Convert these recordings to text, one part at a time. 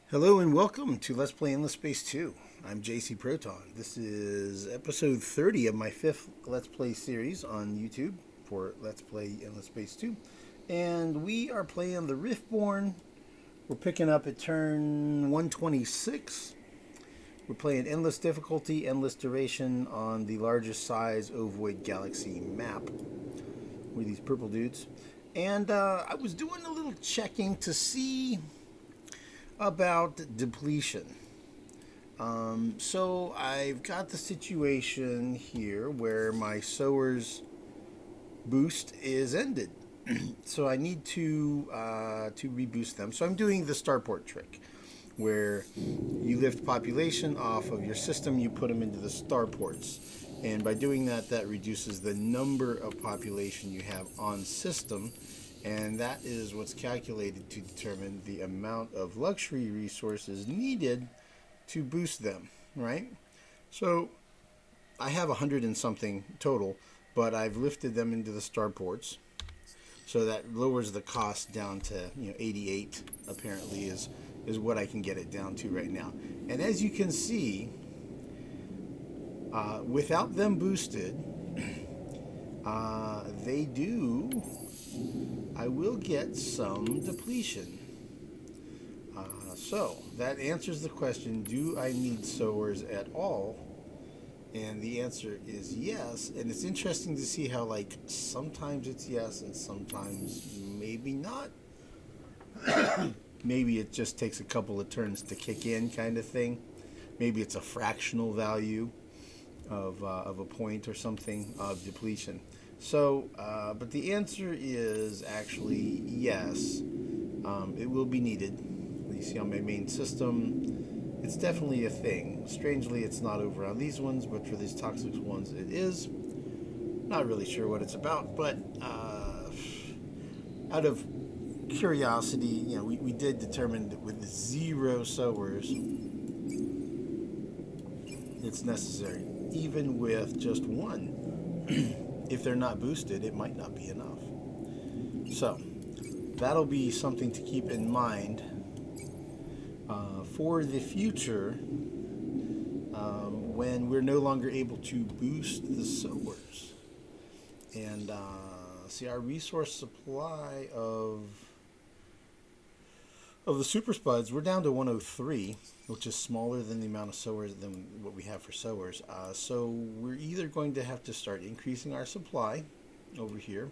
Hello and welcome to Let's Play Endless Space 2. I'm JC Proton. This is episode 30 of my fifth Let's Play series on YouTube for Let's Play Endless Space 2. And we are playing the Riftborn. We're picking up at turn 126. We're playing Endless Difficulty, Endless Duration on the largest size ovoid galaxy map with these purple dudes. And I was doing a little checking to see about depletion. So I've got the situation here where my sower's boost is ended. So I need to reboost them. So I'm doing the starport trick, where you lift population off of your system, you put them into the starports, and by doing that, that reduces the number of population you have on system, and that is what's calculated to determine the amount of luxury resources needed to boost them, right? So I have 100 and something total, but I've lifted them into the starports, so that lowers the cost down to 88 apparently is what I can get it down to right now. And as you can see, without them boosted, I will get some depletion. So that answers the question, do I need sowers at all? And the answer is yes. And it's interesting to see how, like, sometimes it's yes and sometimes maybe not. Maybe it just takes a couple of turns to kick in, kind of thing. Maybe it's a fractional value of a point or something of depletion. So, but the answer is actually yes. It will be needed. You see on my main system, it's definitely a thing. Strangely, it's not over on these ones, but for these toxic ones, it is. Not really sure what it's about, but out of curiosity, we did determine that with 0 sowers, it's necessary. Even with just 1, if they're not boosted, it might not be enough. So that'll be something to keep in mind for the future, when we're no longer able to boost the sowers. And see, our resource supply of the super spuds, we're down to 103, which is smaller than the amount of sowers than what we have for sowers. So we're either going to have to start increasing our supply over here,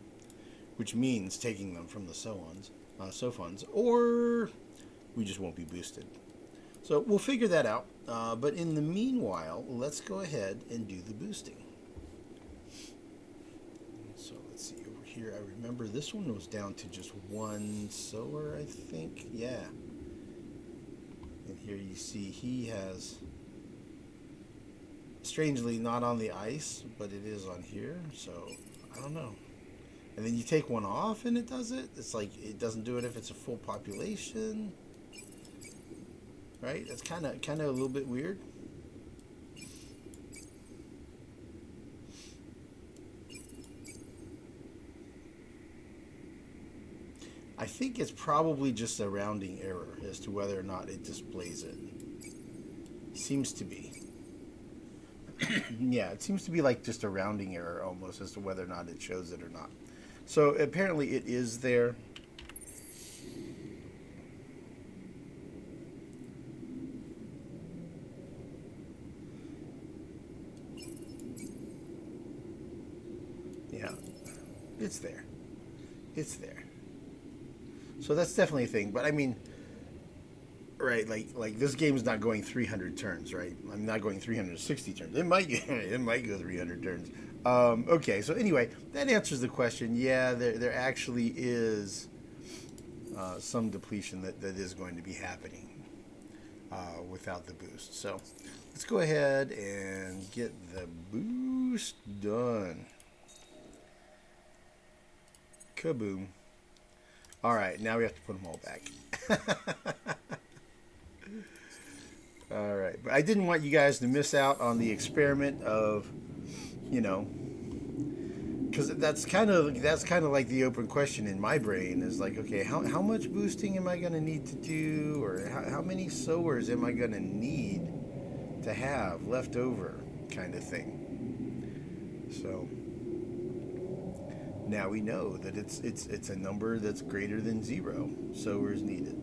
which means taking them from the sow funds, or we just won't be boosted. So we'll figure that out. But in the meanwhile, let's go ahead and do the boosting. So let's see over here. I remember this one was down to just 1 sower, I think. Yeah. And here you see he has, strangely not on the ice, but it is on here. So I don't know. And then you take one off and it does it. It's like it doesn't do it if it's a full population. Right? That's kind of a little bit weird. I think it's probably just a rounding error as to whether or not it displays it. Seems to be. Yeah, it seems to be like just a rounding error almost as to whether or not it shows it or not. So apparently it is there. Yeah, it's there. It's there. So that's definitely a thing. But I mean, right? Like this game is not going 300 turns, right? I'm not going 360 turns. It might it might go 300 turns. Okay. So anyway, that answers the question. Yeah, there actually is some depletion that is going to be happening without the boost. So let's go ahead and get the boost done. Kaboom. All right, now we have to put them all back. All right, but I didn't want you guys to miss out on the experiment of, because that's kind of like the open question in my brain is like, okay, how much boosting am I going to need to do, or how many sowers am I going to need to have left over, kind of thing. So now we know that it's a number that's greater than 0 sowers needed.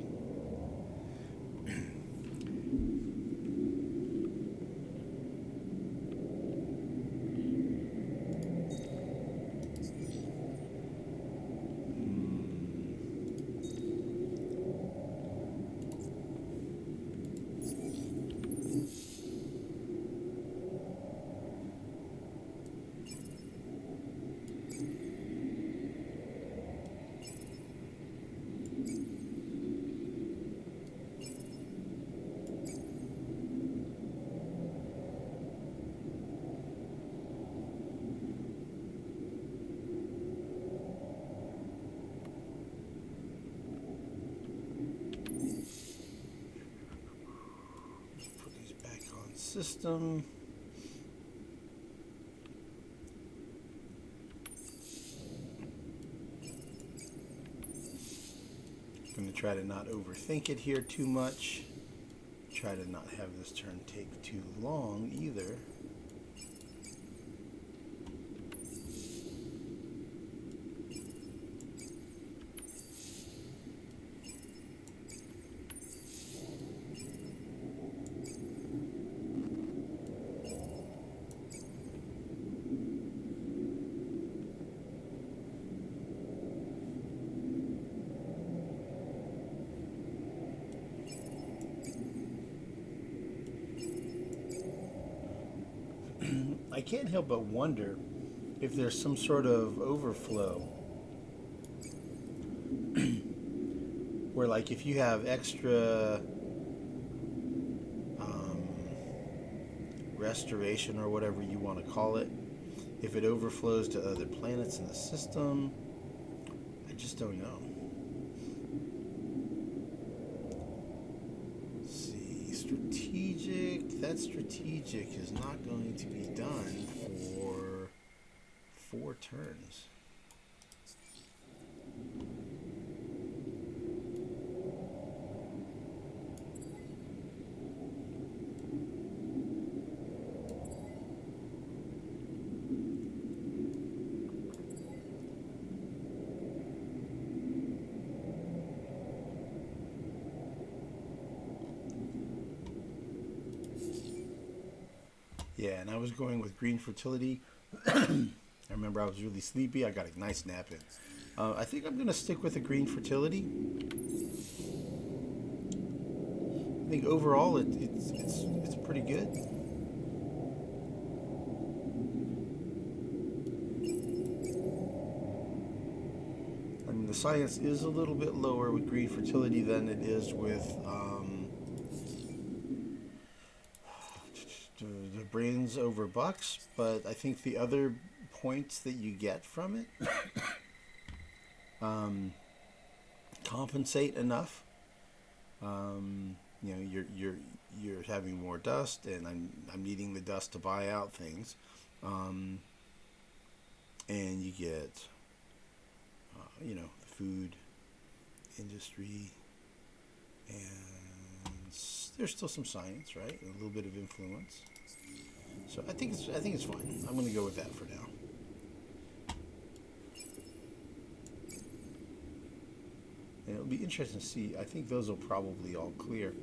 Put these back on system. I'm going to try to not overthink it here too much. Try to not have this turn take too long either. I can't help but wonder if there's some sort of overflow where, like, if you have extra restoration or whatever you want to call it, if it overflows to other planets in the system. I just don't know. Strategic. That strategic is not going to be done for 4 turns. Yeah, and I was going with green fertility. I remember I was really sleepy. I got a nice nap in. I think I'm going to stick with the green fertility. I think overall it's pretty good. I mean, the science is a little bit lower with green fertility than it is with the brains over bucks, but I think the other points that you get from it compensate enough. You know, you're having more dust, and I'm needing the dust to buy out things, and you get you know, the food industry, and there's still some science, right? A little bit of influence. So I think it's fine. I'm going to go with that for now. And it'll be interesting to see. I think those will probably all clear.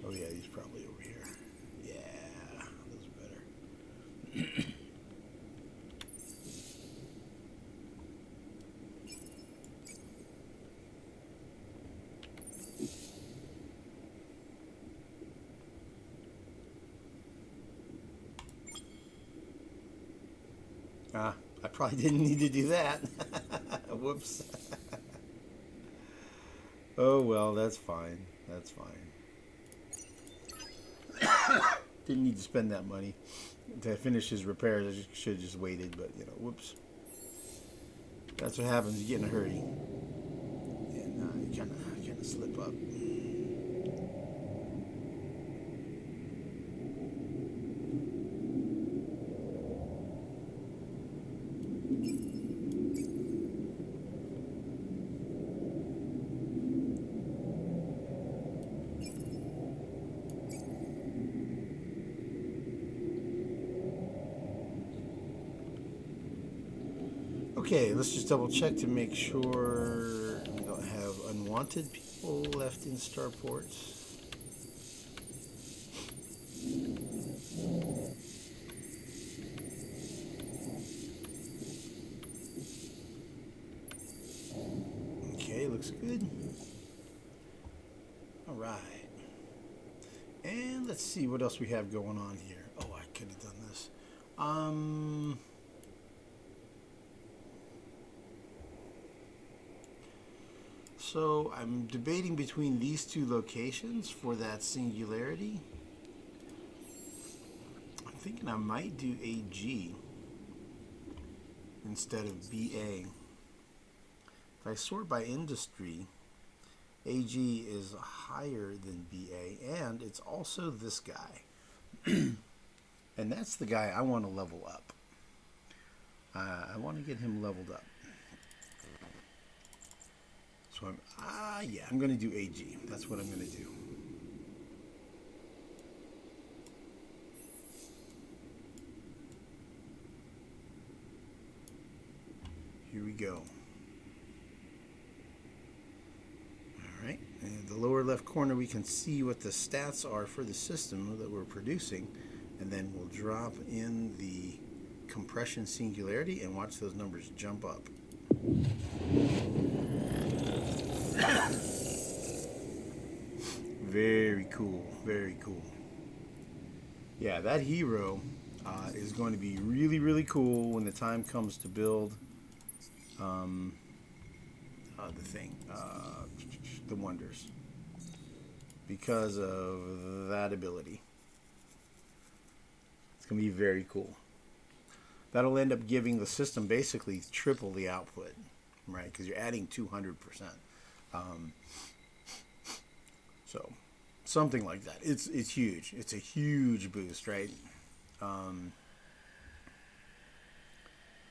Oh yeah, he's probably over here. Yeah, those are better. I probably didn't need to do that. Whoops. Oh well, that's fine. That's fine. Didn't need to spend that money to finish his repairs. I should have just waited, but you know, whoops. That's what happens. You get in a hurry, and you kind of slip up. Okay, let's just double check to make sure we don't have unwanted people left in starports. Okay, looks good. All right. And let's see what else we have going on here. Oh, I could have done this. So I'm debating between these two locations for that singularity. I'm thinking I might do AG instead of BA. If I sort by industry, AG is higher than BA, and it's also this guy. And that's the guy I want to level up. I want to get him leveled up. So I'm going to do AG. That's what I'm going to do. Here we go. All right. In the lower left corner, we can see what the stats are for the system that we're producing. And then we'll drop in the compression singularity and watch those numbers jump up. Very cool, very cool. Yeah, that hero is going to be really, really cool when the time comes to build the thing, the wonders, because of that ability. It's going to be very cool. That'll end up giving the system basically triple the output, right? Because you're adding 200%. So something like that. It's huge. It's a huge boost, right?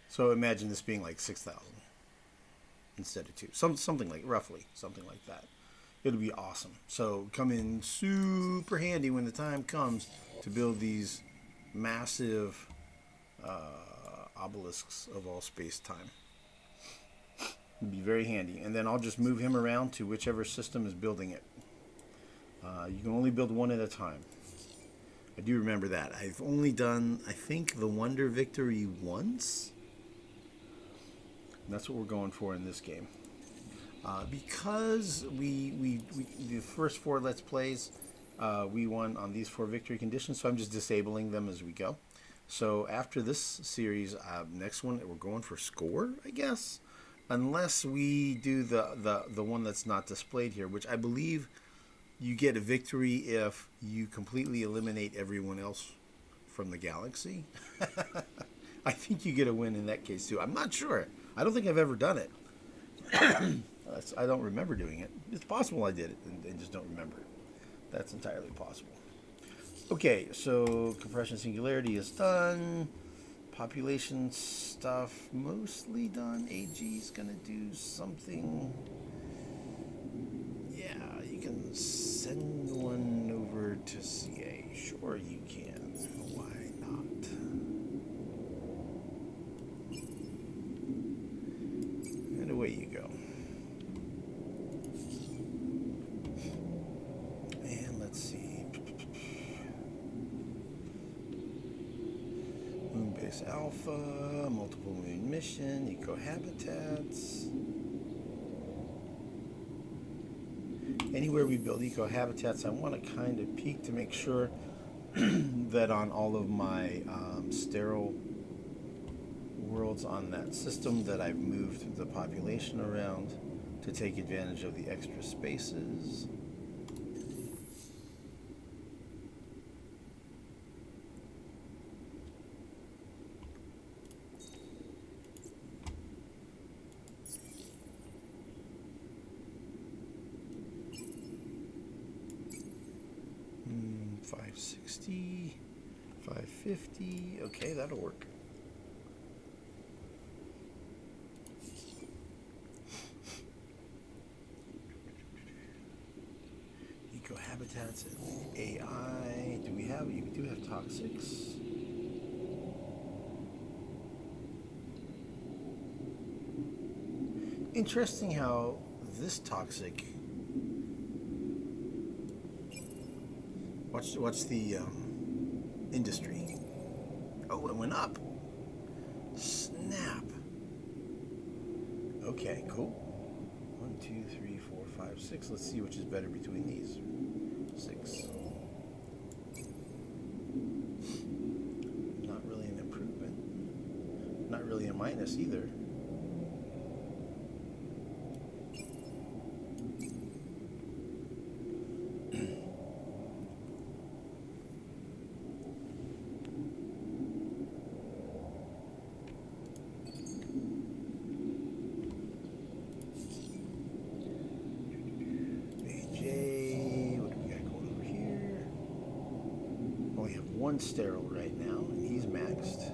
So imagine this being like 6,000 instead of 2. Something like roughly something like that. It'll be awesome. So come in super handy when the time comes to build these massive obelisks of all space-time. It'd be very handy. And then I'll just move him around to whichever system is building it. You can only build one at a time. I do remember that. I've only done, I think, the Wonder Victory once. And that's what we're going for in this game. Because we the first 4 Let's Plays, we won on these 4 victory conditions, so I'm just disabling them as we go. So after this series, next one, we're going for score, I guess. Unless we do the one that's not displayed here, which I believe you get a victory if you completely eliminate everyone else from the galaxy. I think you get a win in that case too. I'm not sure. I don't think I've ever done it. I don't remember doing it. It's possible I did it and just don't remember. That's entirely possible. Okay, so compression singularity is done. Population stuff mostly done. AG is going to do something. Yeah, you can send one over to CA. Sure you can. Why not? And away you go. And let's see. Moonbase Alpha, multiple moon mission, eco-habitats. Anywhere we build eco-habitats, I want to kind of peek to make sure that on all of my sterile worlds on that system that I've moved the population around to take advantage of the extra spaces. 560, 550. Okay, that'll work. Eco habitats and AI. Do we have? You do have toxics. Interesting how this toxic. What's the industry? Oh, it went up. Snap. Okay, cool. 1, 2, 3, 4, 5, 6. Let's see which is better between these. 6. Not really an improvement. Not really a minus either. One sterile right now, and he's maxed.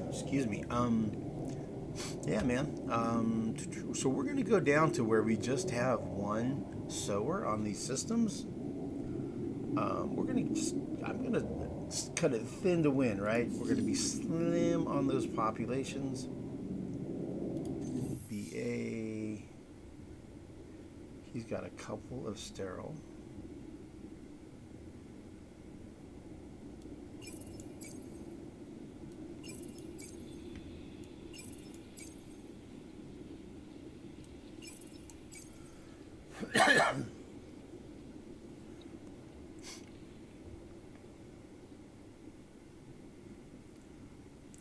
Excuse me. Yeah, man. So we're gonna go down to where we just have one sower on these systems. I'm gonna cut it thin to win, right? We're gonna be slim on those populations. BA, he's got a couple of sterile.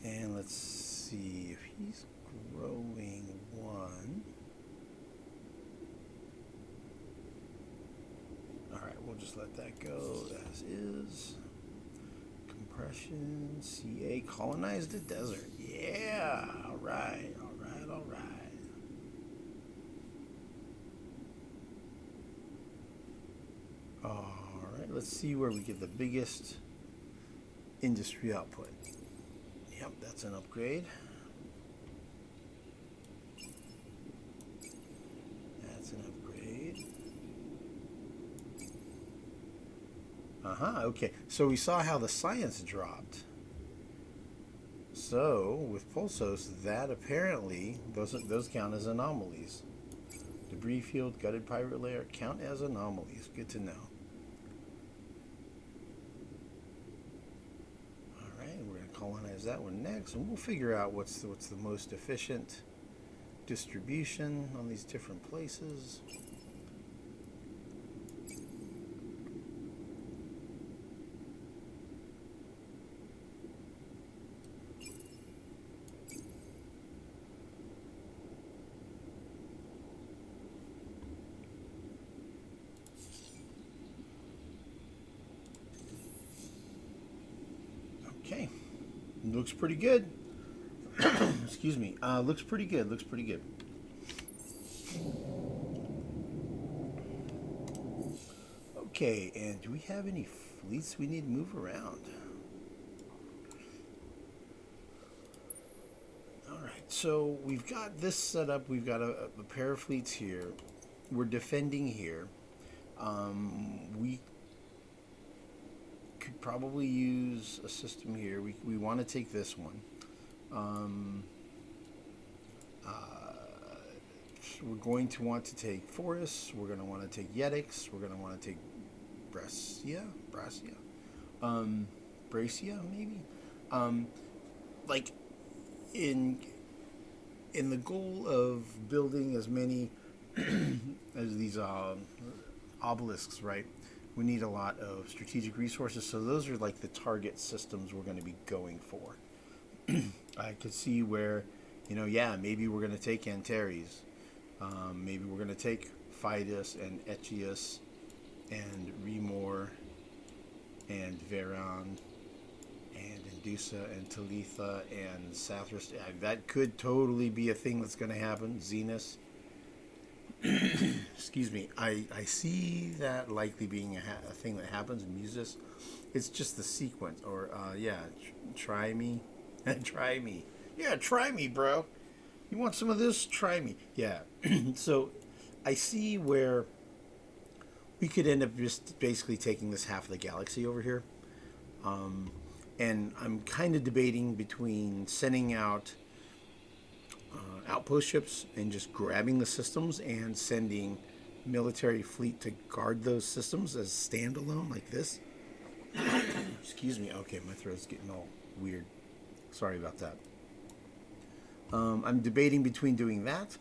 And let's see if he's growing one. All right, we'll just let that go as is. Compression, CA, colonize the desert. Yeah, all right, all right, all right. All right, let's see where we get the biggest industry output. Yep, that's an upgrade. That's an upgrade. Okay. So we saw how the science dropped. So with Pulsos, that apparently, those count as anomalies. Debris field, gutted pirate layer count as anomalies. Good to know. Colonize that one next, and we'll figure out what's the most efficient distribution on these different places. Okay. Looks pretty good. Excuse me. Looks pretty good. Looks pretty good. Okay, and do we have any fleets we need to move around? All right, so we've got this set up. We've got a pair of fleets here. We're defending here. We could probably use a system here. We want to take this one. We're going to want to take forests. We're going to want to take yetics. We're going to want to take Bracia, maybe. Like in the goal of building as many as these obelisks, right? We need a lot of strategic resources, so those are like the target systems we're going to be going for. I could see where, yeah, maybe we're going to take Antares. Maybe we're going to take Fidus and Echius and Remor and Veron Medusa and Talitha and Sathras. That could totally be a thing that's going to happen. Zenus. Excuse me. I see that likely being a thing that happens in Muses. It's just the sequence. Or, yeah, try me. Try me. Yeah, try me, bro. You want some of this? Try me. Yeah. So I see where we could end up just basically taking this half of the galaxy over here. And I'm kind of debating between sending out outpost ships and just grabbing the systems and sending military fleet to guard those systems as standalone like this. Excuse me. Okay, my throat's getting all weird. Sorry about that. I'm debating between doing that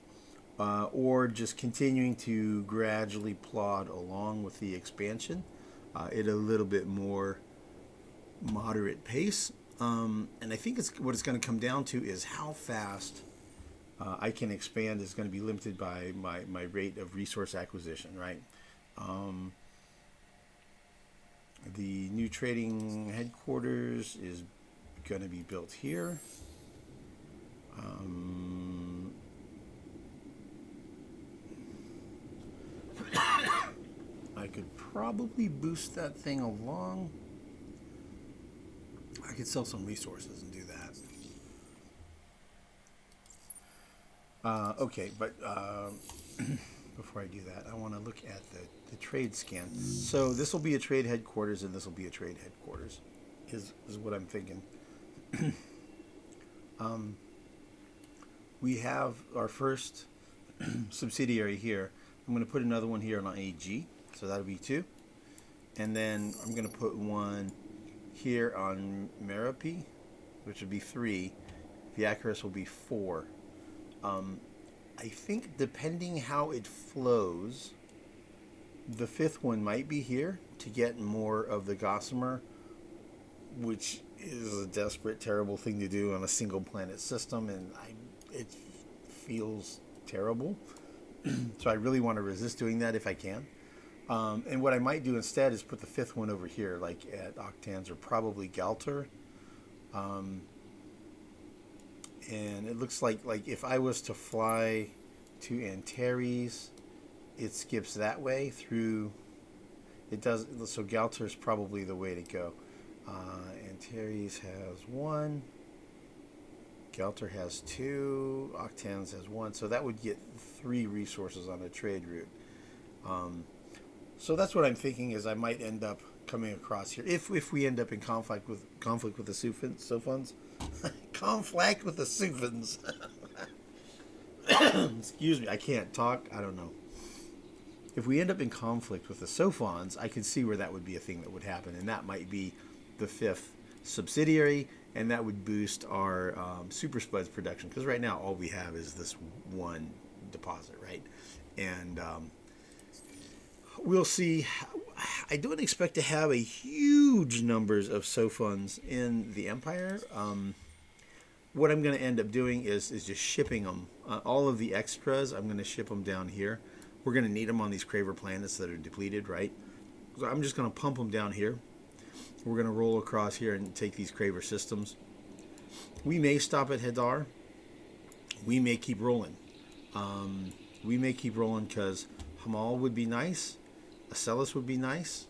or just continuing to gradually plod along with the expansion at a little bit more moderate pace. And I think what it's going to come down to is how fast I can expand is going to be limited by my rate of resource acquisition, right? The new trading headquarters is going to be built here. I could probably boost that thing along. I could sell some resources and do that. Okay, but before I do that, I want to look at the trade scan. So this will be a trade headquarters, and this will be a trade headquarters, is what I'm thinking. We have our first subsidiary here. I'm going to put another one here on AG, so that'll be 2. And then I'm going to put one here on Merapi, which would be 3. The Icarus will be 4. I think depending how it flows, the 5th one might be here to get more of the Gossamer, which is a desperate, terrible thing to do on a single planet system, and it feels terrible. So I really want to resist doing that if I can. And what I might do instead is put the 5th one over here, like at Octans or probably Galter. And it looks like if I was to fly to Antares, it skips that way through. It does. So Galter is probably the way to go. Antares has 1. Galter has 2. Octans has 1. So that would get 3 resources on a trade route. So that's what I'm thinking is I might end up coming across here if we end up in conflict with the Sophons. Conflict with the Sophons. Excuse me, I can't talk. I don't know. If we end up in conflict with the Sophons, I can see where that would be a thing that would happen, and that might be the 5th subsidiary, and that would boost our super spuds production, because right now all we have is this one deposit, right? And we'll see. I don't expect to have a huge numbers of Sophons in the Empire. What I'm going to end up doing is just shipping them. All of the extras, I'm going to ship them down here. We're going to need them on these Craver planets that are depleted, right? So I'm just going to pump them down here. We're going to roll across here and take these Craver systems. We may stop at Hadar. We may keep rolling. We may keep rolling because Hamal would be nice. Acellus would be nice.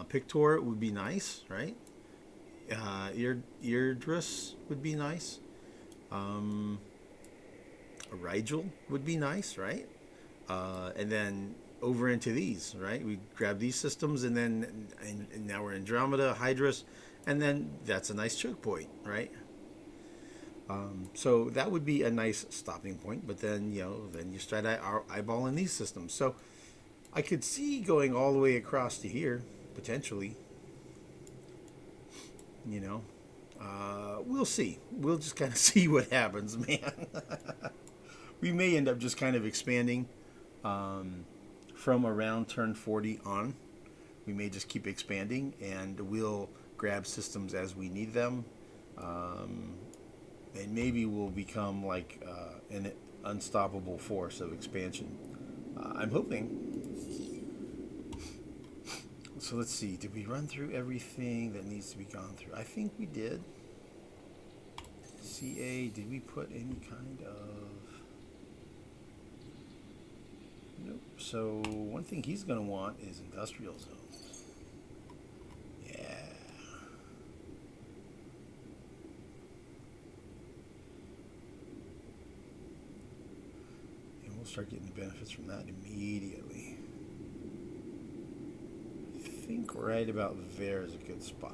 Pictor would be nice, right? Eardris would be nice. Rigel would be nice, right? And then over into these, right? We grab these systems, and then and now we're Andromeda, Hydrus, and then that's a nice choke point, right? So that would be a nice stopping point. But then then you start eyeballing these systems. So I could see going all the way across to here potentially. We'll see. We'll just kind of see what happens, man. We may end up just kind of expanding from around turn 40 on. We may just keep expanding, and we'll grab systems as we need them. And maybe we'll become like an unstoppable force of expansion. I'm hoping. So let's see. Did we run through everything that needs to be gone through? I think we did. CA, did we put any kind of... Nope. So one thing he's going to want is industrial zones. Yeah. And we'll start getting the benefits from that immediately. I think right about there is a good spot.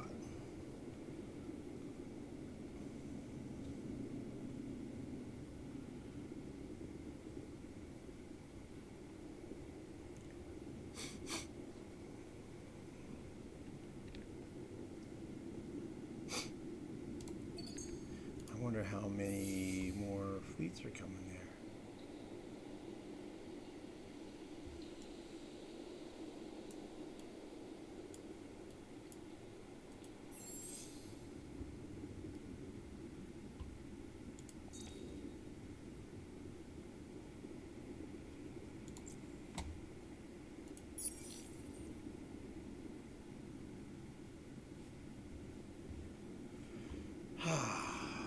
I wonder how many more fleets are coming there.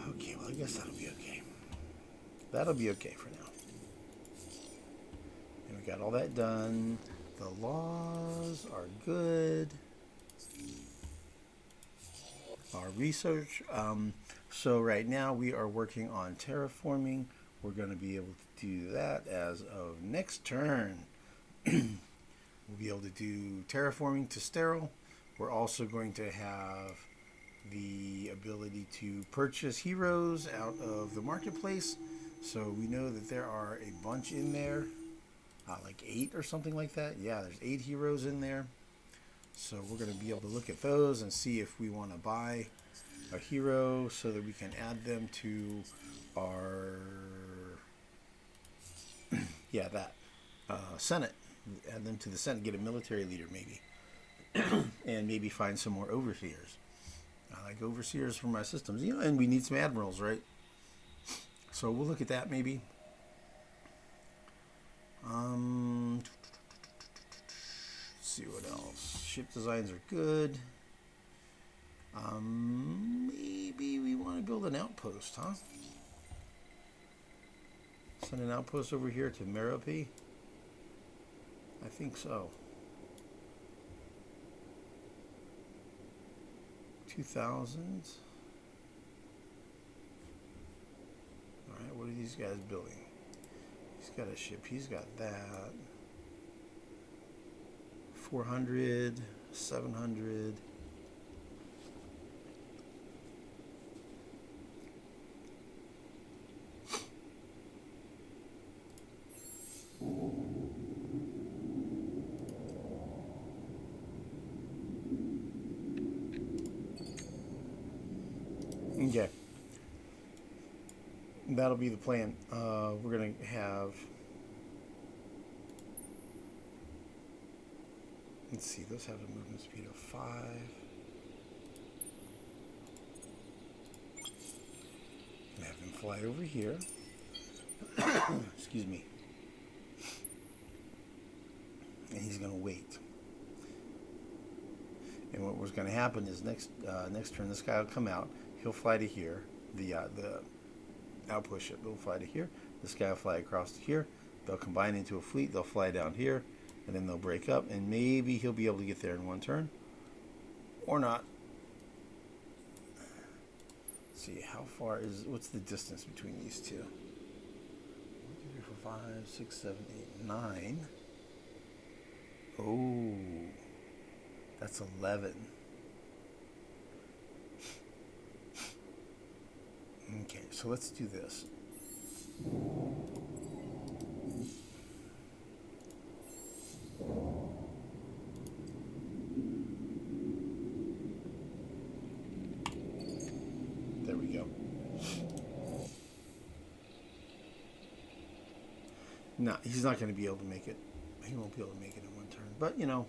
Okay, well, I guess that'll be okay. That'll be okay for now. And we got all that done. The laws are good. Our research. So right now we are working on terraforming. We're going to be able to do that as of next turn. We'll be able to do terraforming to sterile. We're also going to have the ability to purchase heroes out of the marketplace. So we know that there are a bunch in there, like 8 or something like that. Yeah, there's 8 heroes in there. So we're going to be able to look at those and see if we want to buy a hero so that we can add them to our Senate. Add them to the Senate, get a military leader maybe, and maybe find some more overseers. I like overseers for my systems, and we need some admirals, right? So we'll look at that maybe. Let's see what else. Ship designs are good. Maybe we want to build an outpost, huh? Send an outpost over here to Merope. I think so. 2000. Alright, what are these guys building? He's got a ship. He's got that. 400, 700. Okay. That'll be the plan. We're going to have... Let's see, those have a movement speed of 5. And have him fly over here. Excuse me. And he's going to wait. And what was going to happen is next turn, this guy will come out. He'll fly to here. The outpost ship will fly to here. This guy will fly across to here. They'll combine into a fleet. They'll fly down here. And then they'll break up. And maybe he'll be able to get there in one turn. Or not. Let's see, how far is... What's the distance between these two? 1, 2, 3, 4, 5, 6, 7, 8, 9. Oh. That's 11. Okay, so let's do this. There we go. No, he's not going to be able to make it. He won't be able to make it in one turn. But, you know...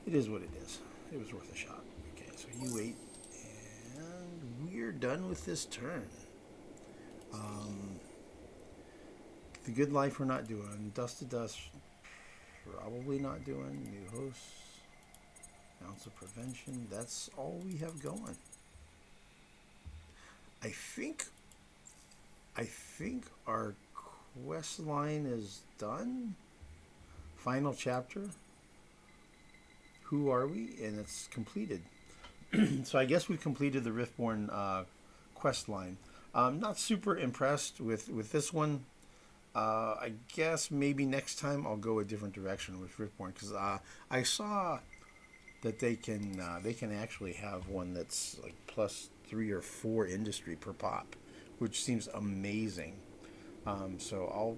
It is what it is. It was worth a shot. Okay, so you wait, and we're done with this turn. The Good Life we're not doing. Dust to Dust, probably not doing. New hosts, ounce of prevention. That's all we have going. I think our quest line is done. Final chapter. Who are we? And it's completed. So I guess we've completed the Riftborn quest line. Not super impressed with this one. I guess maybe next time I'll go a different direction with Riftborn, because I saw that they can actually have one that's like +3 or 4 industry per pop, which seems amazing. So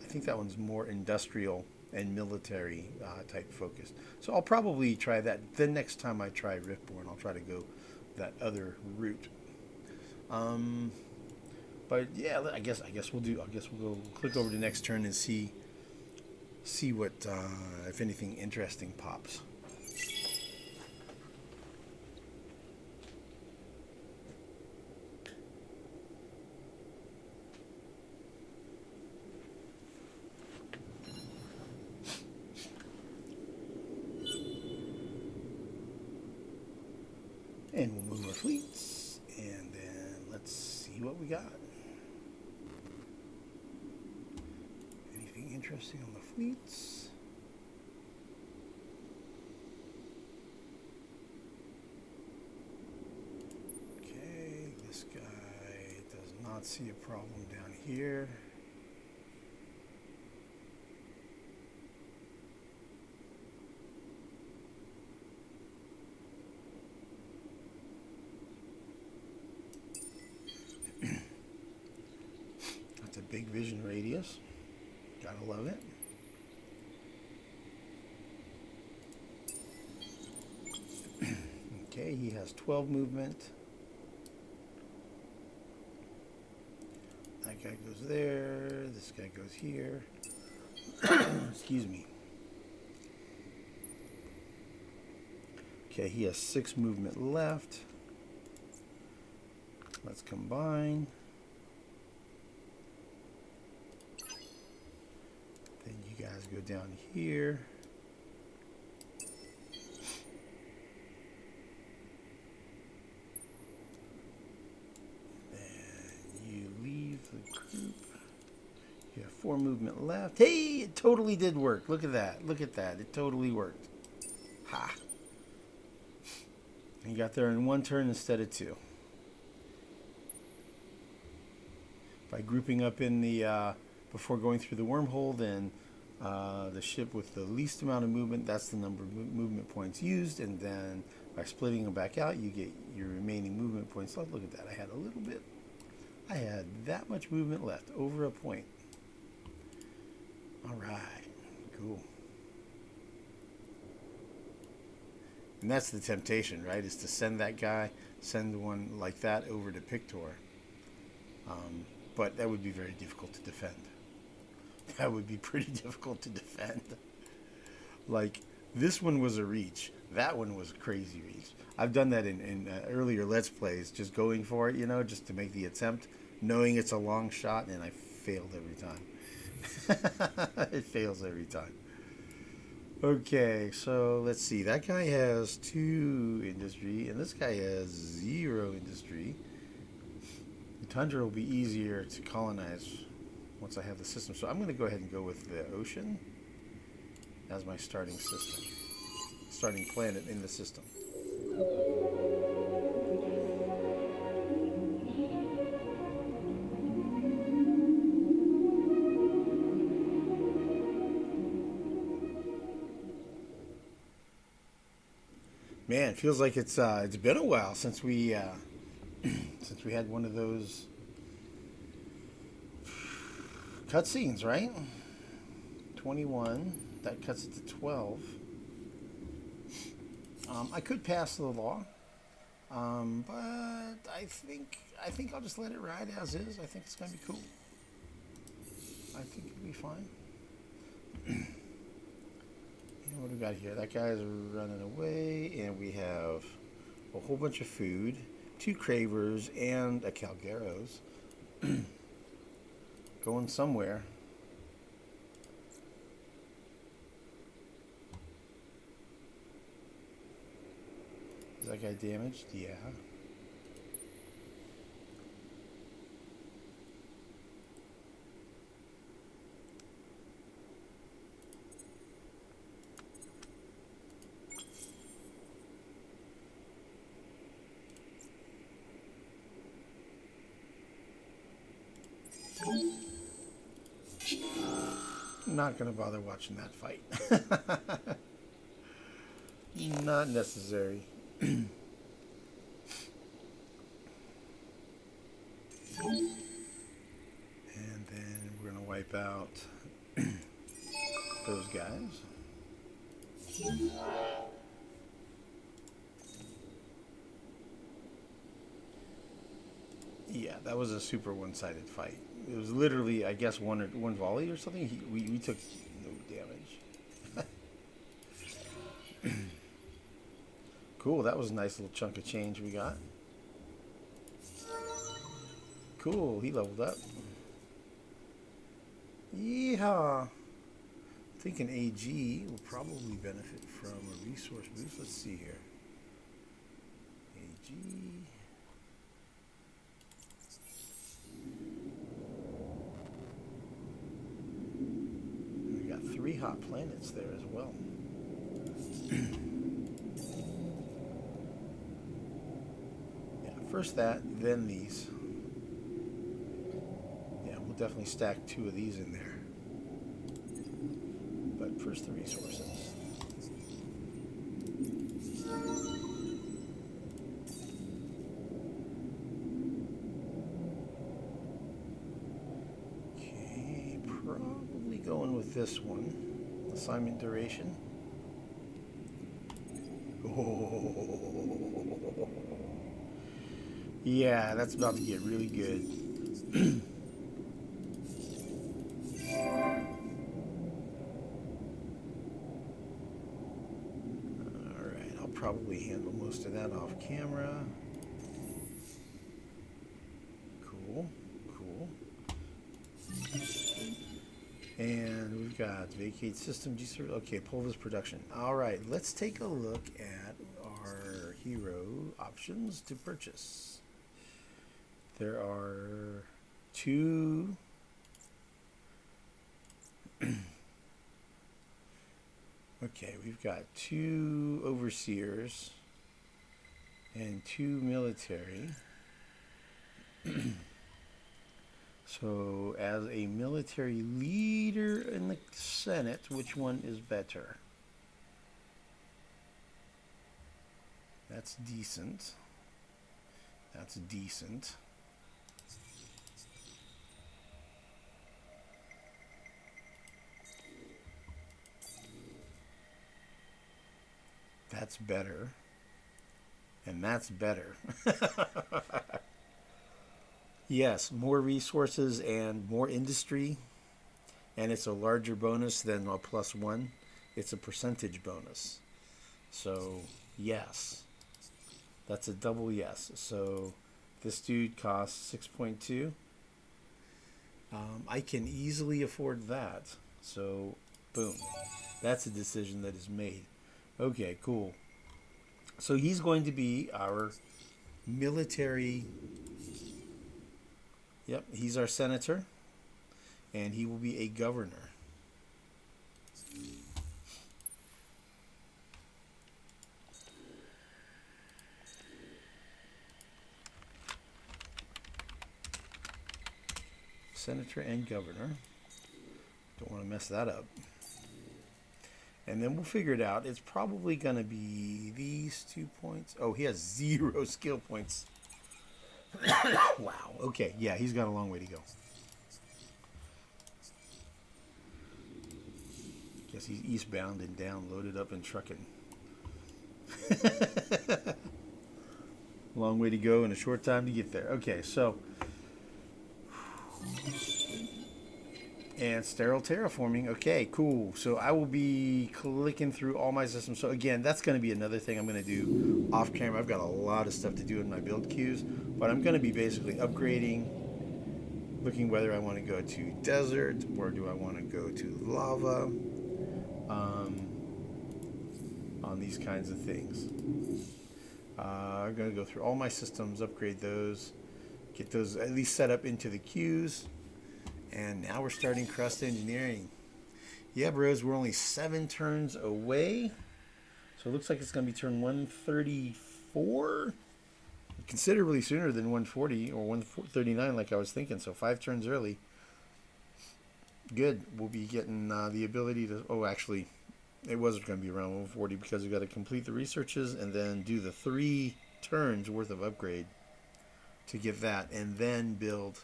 I think that one's more industrial and military type focused. So I'll probably try that. The next time I try Riftborn, I'll try to go that other route. But yeah, I guess we'll go click over to next turn and see what if anything interesting pops. And we'll move our fleets, and then let's see what we got. Anything interesting on the fleets? Okay, this guy does not see a problem down here. Big vision radius. Gotta love it. Okay, he has 12 movement. That guy goes there. This guy goes here. Excuse me. Okay, he has 6 movement left. Let's combine. Then you guys go down here. Then you leave the group. You have 4 movement left. Hey, it totally did work. Look at that. Look at that. It totally worked. Ha. You got there in 1 turn instead of 2. By grouping up in the before going through the wormhole, then the ship with the least amount of movement, that's the number of movement points used, and then by splitting them back out, you get your remaining movement points left. Look at that. I had a little bit. I had that much movement left, over a point. All right, cool. And that's the temptation, right? Is to send that guy, send one like that over to Pictor. But that would be very difficult to defend. That would be pretty difficult to defend. Like, this one was a reach. That one was a crazy reach. I've done that in earlier Let's Plays, just going for it, you know, just to make the attempt, knowing it's a long shot, and I failed every time. It fails every time. Okay, so let's see. That guy has 2 industry, and this guy has 0 industry. The Tundra will be easier to colonize once I have the system. So I'm going to go ahead and go with the ocean as my starting system. Starting planet in the system. Man, it feels like it's been a while since we since we had one of those cutscenes, right? 21. That cuts it to 12. I could pass the law, but I think I'll just let it ride as is. I think it's gonna be cool. I think it'll be fine. What do we got here? That guy's running away, and we have a whole bunch of food, 2 cravers, and a Calgeros going somewhere. Is that guy damaged? Yeah. Not gonna bother watching that fight. Not necessary. And then we're gonna wipe out those guys. Yeah, that was a super one-sided fight. It was literally, I guess, one volley or something. We took no damage. Cool, that was a nice little chunk of change we got. Cool, he leveled up. Yeehaw! I think an AG will probably benefit from a resource boost. Let's see here. AG. We got 3 hot planets there as well. Yeah, first that, then these. Yeah, we'll definitely stack 2 of these in there. But first the resources. Okay, probably going with this one. Assignment duration. Oh. Yeah, that's about to get really good. Alright, I'll probably handle most of that off camera. Cool, cool. And we've got vacate system, okay, pull this production. Alright, let's take a look at our hero options to purchase. There are 2 okay, we've got 2 overseers and 2 military. So as a military leader in the Senate, which one is better? That's decent. That's decent. That's better. And that's better. Yes, more resources and more industry. And it's a larger bonus than a +1. It's a percentage bonus. So, yes. That's a double yes. So, this dude costs 6.2. I can easily afford that. So, boom. That's a decision that is made. Okay, cool. So he's going to be our military. Yep, he's our senator. And he will be a governor. Senator and governor. Don't want to mess that up. And then we'll figure it out. It's probably going to be these 2 points. Oh, he has 0 skill points. Wow. Okay. Yeah, he's got a long way to go. Guess he's eastbound and down, loaded up and trucking. Long way to go and a short time to get there. Okay, so. And sterile terraforming. Okay, cool. So I will be clicking through all my systems. So again, that's going to be another thing I'm going to do off camera. I've got a lot of stuff to do in my build queues, but I'm going to be basically upgrading, looking whether I want to go to desert or do I want to go to lava, on these kinds of things. I'm going to go through all my systems, upgrade those, get those at least set up into the queues. And now we're starting crust engineering. Yeah, bros, we're only 7 turns away. So it looks like it's going to be turn 134. Considerably sooner than 140 or 139 like I was thinking. So 5 turns early. Good. We'll be getting the ability to... Oh, actually, it was going to be around 140 because we got to complete the researches and then do the 3 turns worth of upgrade to get that. And then build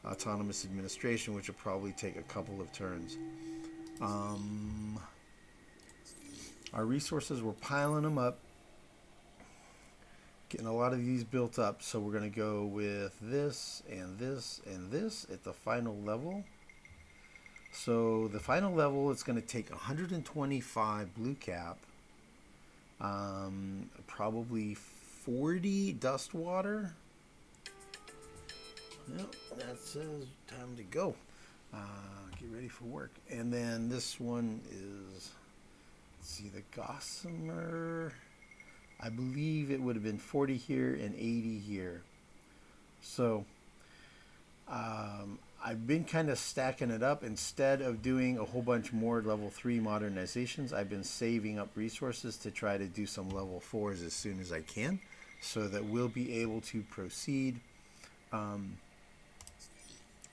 autonomous administration, which will probably take a couple of turns. Our resources, we're piling them up. Getting a lot of these built up. So we're going to go with this and this and this at the final level. So the final level, it's going to take 125 blue cap, probably 40 dust water. Yep, that says time to go. Get ready for work. And then this one is, let's see, the Gossamer. I believe it would have been 40 here and 80 here. So I've been kind of stacking it up. Instead of doing a whole bunch more level 3 modernizations, I've been saving up resources to try to do some level 4s as soon as I can, so that we'll be able to proceed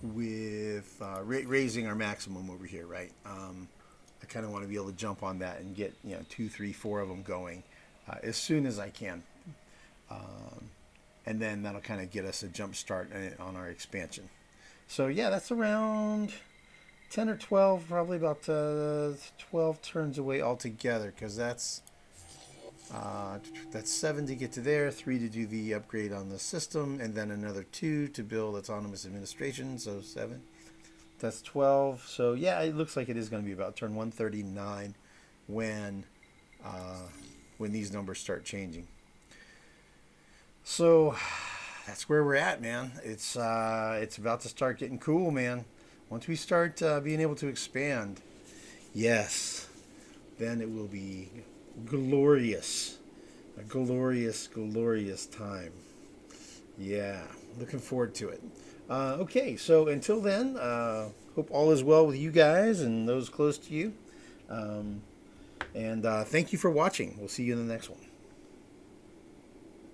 with raising our maximum over here, right? I kind of want to be able to jump on that and get 2, 3, 4 of them going as soon as I can. And then that'll kind of get us a jump start on our expansion. So yeah, that's around 10 or 12, probably about 12 turns away altogether, because that's 7 to get to there, 3 to do the upgrade on the system, and then another 2 to build autonomous administration, so 7. That's 12. So yeah, it looks like it is going to be about turn 139 when these numbers start changing. So that's where we're at, man. It's about to start getting cool, man. Once we start being able to expand, yes, then it will be glorious. A glorious, glorious time. Yeah, looking forward to it. Okay, so until then, hope all is well with you guys and those close to you. And thank you for watching. We'll see you in the next one.